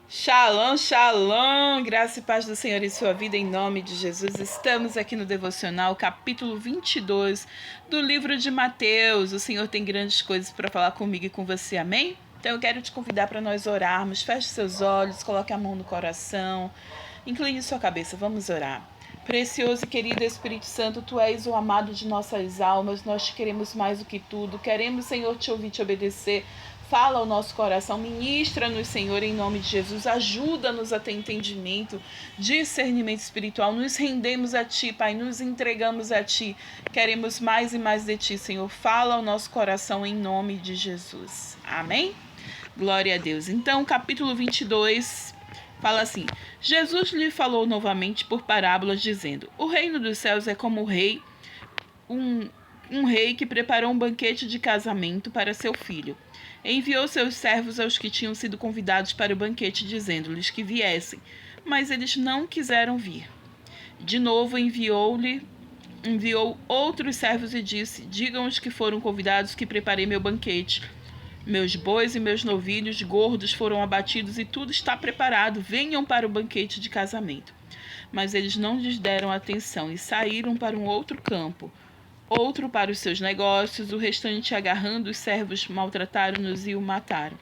Shalom, shalom, graça e paz do Senhor em sua vida, em nome de Jesus. Estamos aqui no Devocional, capítulo 22 do livro de Mateus. O Senhor tem grandes coisas para falar comigo e com você, amém? Então eu quero te convidar para nós orarmos. Feche seus olhos, coloque a mão no coração, incline sua cabeça, vamos orar. Precioso e querido Espírito Santo, Tu és o amado de nossas almas, nós te queremos mais do que tudo, queremos, Senhor, te ouvir, te obedecer. Fala ao nosso coração, ministra-nos, Senhor, em nome de Jesus, ajuda-nos a ter entendimento, discernimento espiritual, nos rendemos a Ti, Pai, nos entregamos a Ti, queremos mais e mais de Ti, Senhor, fala ao nosso coração em nome de Jesus, amém? Glória a Deus. Então, capítulo 22 fala assim: Jesus lhe falou novamente por parábolas, dizendo: o reino dos céus é como um rei que preparou um banquete de casamento para seu filho. Enviou seus servos aos que tinham sido convidados para o banquete, dizendo-lhes que viessem, mas eles não quiseram vir. De novo enviou outros servos e disse: digam aos que foram convidados que preparei meu banquete. Meus bois e meus novilhos gordos foram abatidos e tudo está preparado. Venham para o banquete de casamento. Mas eles não lhes deram atenção e saíram para um outro campo, outro para os seus negócios. O restante, agarrando os servos, maltrataram-nos e o mataram.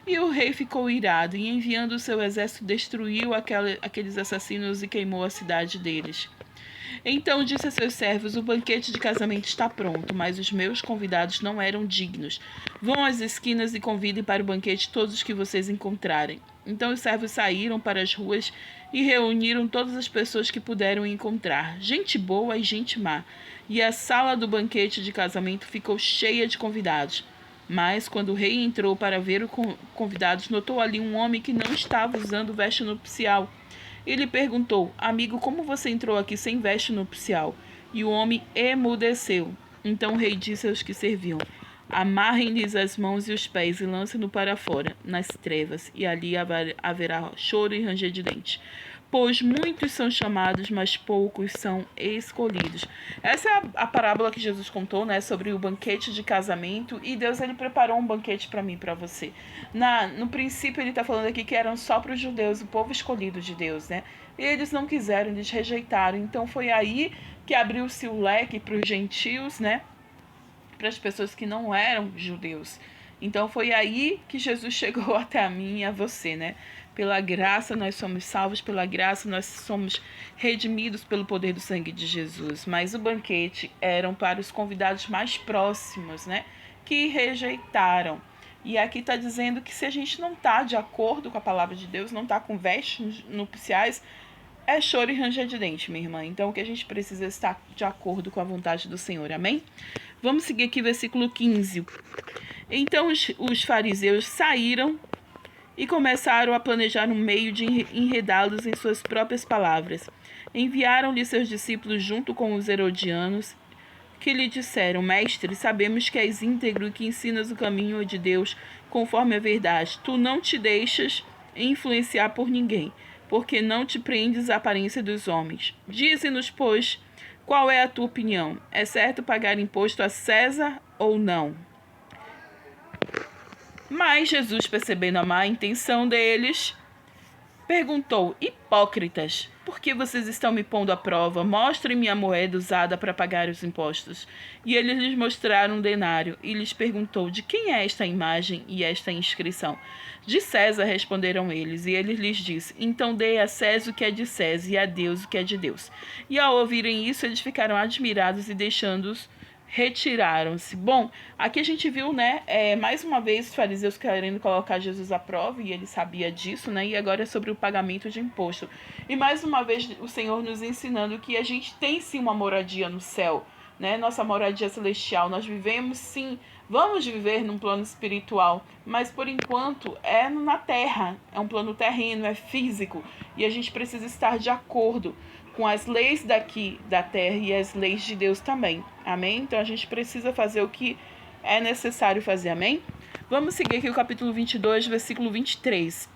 E o rei ficou irado e, enviando o seu exército, destruiu aqueles assassinos e queimou a cidade deles. Então disse a seus servos: o banquete de casamento está pronto, mas os meus convidados não eram dignos. Vão às esquinas e convidem para o banquete todos os que vocês encontrarem. Então os servos saíram para as ruas e reuniram todas as pessoas que puderam encontrar, gente boa e gente má. E a sala do banquete de casamento ficou cheia de convidados. Mas, quando o rei entrou para ver os convidados, notou ali um homem que não estava usando veste nupcial. Ele perguntou: amigo, como você entrou aqui sem veste nupcial? E o homem emudeceu. Então o rei disse aos que serviam: amarrem-lhes as mãos e os pés e lancem-no para fora, nas trevas, e ali haverá choro e ranger de dentes. Pois muitos são chamados, mas poucos são escolhidos. Essa é a parábola que Jesus contou, né, sobre o banquete de casamento. E Deus, ele preparou um banquete para mim e para você. No princípio, ele está falando aqui que eram só para os judeus, o povo escolhido de Deus, né? E eles não quiseram, eles rejeitaram. Então foi aí que abriu-se o leque para os gentios, né? Para as pessoas que não eram judeus. Então foi aí que Jesus chegou até a mim e a você, né? Pela graça nós somos salvos, pela graça nós somos redimidos pelo poder do sangue de Jesus. Mas o banquete eram para os convidados mais próximos, né? Que rejeitaram. E aqui está dizendo que se a gente não está de acordo com a palavra de Deus, não está com vestes nupciais, é choro e ranger de dente, minha irmã. Então, o que a gente precisa é estar de acordo com a vontade do Senhor, amém? Vamos seguir aqui, versículo 15. Então, os fariseus saíram e começaram a planejar um meio de enredá-los em suas próprias palavras. Enviaram-lhe seus discípulos junto com os herodianos, que lhe disseram: mestre, sabemos que és íntegro e que ensinas o caminho de Deus conforme a verdade. Tu não te deixas influenciar por ninguém, porque não te prendes à aparência dos homens. Dize-nos, pois, qual é a tua opinião? É certo pagar imposto a César ou não? Mas Jesus, percebendo a má intenção deles, perguntou: hipócritas, por que vocês estão me pondo à prova? Mostrem-me a moeda usada para pagar os impostos. E eles lhes mostraram um denário, e lhes perguntou: de quem é esta imagem e esta inscrição? De César, responderam eles. E ele lhes disse: então dê a César o que é de César e a Deus o que é de Deus. E ao ouvirem isso, eles ficaram admirados e, deixando-os, retiraram-se. Bom, aqui a gente viu, né, mais uma vez os fariseus querendo colocar Jesus à prova, e ele sabia disso, né, e agora é sobre o pagamento de imposto. E mais uma vez o Senhor nos ensinando que a gente tem sim uma moradia no céu, né, nossa moradia celestial. Nós vivemos sim, vamos viver num plano espiritual, mas por enquanto é na terra, é um plano terreno, é físico, e a gente precisa estar de acordo com as leis daqui da terra e as leis de Deus também, amém? Então a gente precisa fazer o que é necessário fazer, amém? Vamos seguir aqui o capítulo 22, versículo 23.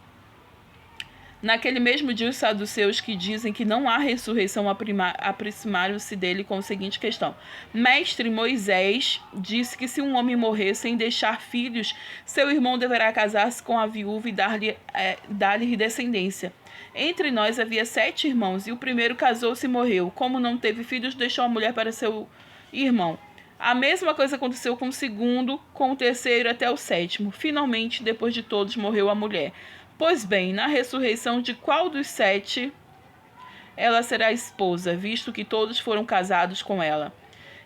Naquele mesmo dia, os saduceus, que dizem que não há ressurreição, aproximaram-se dele com a seguinte questão: Mestre, Moisés disse que se um homem morrer sem deixar filhos, seu irmão deverá casar-se com a viúva e dar-lhe descendência. Entre nós havia 7 irmãos, e o primeiro casou-se e morreu. Como não teve filhos, deixou a mulher para seu irmão. A mesma coisa aconteceu com o segundo, com o terceiro até o 7º. Finalmente, depois de todos, morreu a mulher. Pois bem, na ressurreição de qual dos 7 ela será esposa, visto que todos foram casados com ela?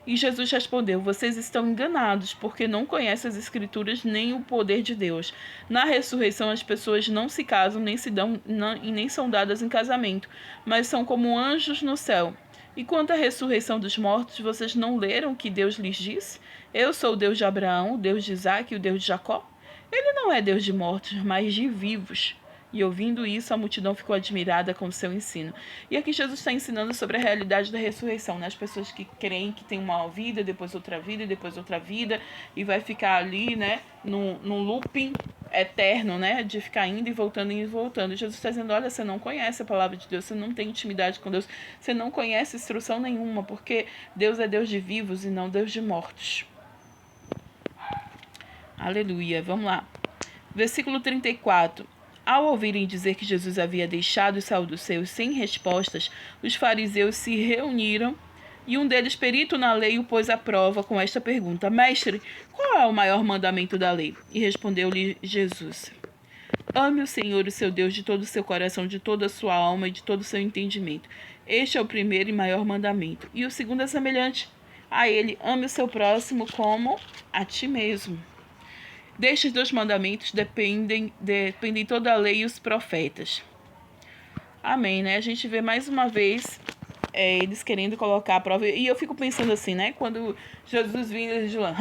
E Jesus respondeu: Vocês estão enganados, porque não conhecem as Escrituras nem o poder de Deus. Na ressurreição, as pessoas não se casam, nem se dão e nem são dadas em casamento, mas são como anjos no céu. E quanto à ressurreição dos mortos, vocês não leram o que Deus lhes disse? Eu sou o Deus de Abraão, o Deus de Isaque e o Deus de Jacó? Ele não é Deus de mortos, mas de vivos. E ouvindo isso, a multidão ficou admirada com o seu ensino. E aqui Jesus está ensinando sobre a realidade da ressurreição, né? As pessoas que creem que tem uma vida, depois outra vida, e depois outra vida, e vai ficar ali, né, num looping eterno, né, de ficar indo e voltando. E Jesus está dizendo: olha, você não conhece a palavra de Deus, você não tem intimidade com Deus, você não conhece instrução nenhuma, porque Deus é Deus de vivos e não Deus de mortos. Aleluia. Vamos lá. Versículo 34. Ao ouvirem dizer que Jesus havia deixado os saduceus sem respostas, os fariseus se reuniram e um deles, perito na lei, o pôs à prova com esta pergunta: Mestre, qual é o maior mandamento da lei? E respondeu-lhe Jesus: Ame o Senhor, o seu Deus, de todo o seu coração, de toda a sua alma e de todo o seu entendimento. Este é o primeiro e maior mandamento. E o segundo é semelhante a ele: ame o seu próximo como a ti mesmo. Destes 2 mandamentos dependem toda a lei e os profetas. Amém, né? A gente vê mais uma vez eles querendo colocar a prova. E eu fico pensando assim, né? Quando Jesus vinha, eles diziam: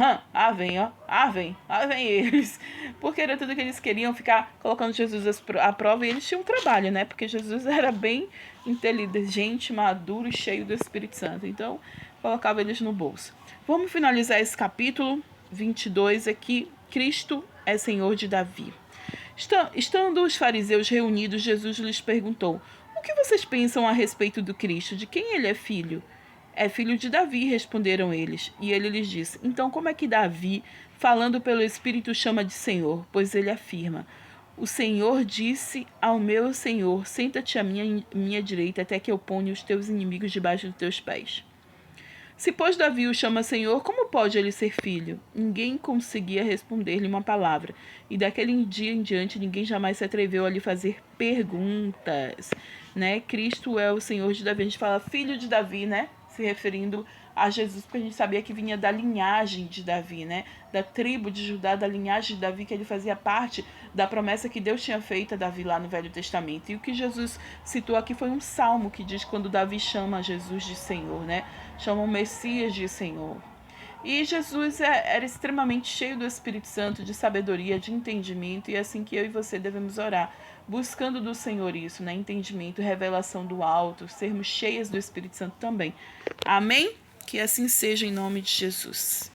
vem, ó, vem eles. Porque era tudo que eles queriam, ficar colocando Jesus à prova. E eles tinham um trabalho, né? Porque Jesus era bem inteligente, maduro e cheio do Espírito Santo. Então, colocava eles no bolso. Vamos finalizar esse capítulo 22 aqui. Cristo é Senhor de Davi. Estando os fariseus reunidos, Jesus lhes perguntou: O que vocês pensam a respeito do Cristo? De quem ele é filho? É filho de Davi, responderam eles. E ele lhes disse: Então como é que Davi, falando pelo Espírito, chama de Senhor? Pois ele afirma: O Senhor disse ao meu Senhor: Senta-te à minha direita, até que eu ponha os teus inimigos debaixo dos teus pés. Se, pois, Davi o chama Senhor, como pode ele ser filho? Ninguém conseguia responder-lhe uma palavra. E daquele dia em diante, ninguém jamais se atreveu a lhe fazer perguntas. Né? Cristo é o Senhor de Davi. A gente fala filho de Davi, né? Se referindo a Jesus, porque a gente sabia que vinha da linhagem de Davi, né? Da tribo de Judá, da linhagem de Davi, que ele fazia parte da promessa que Deus tinha feito a Davi lá no Velho Testamento. E o que Jesus citou aqui foi um salmo que diz quando Davi chama Jesus de Senhor, né? Chama o Messias de Senhor. E Jesus era extremamente cheio do Espírito Santo, de sabedoria, de entendimento, e é assim que eu e você devemos orar, buscando do Senhor isso, né? Entendimento, revelação do alto, sermos cheias do Espírito Santo também. Amém? Que assim seja em nome de Jesus.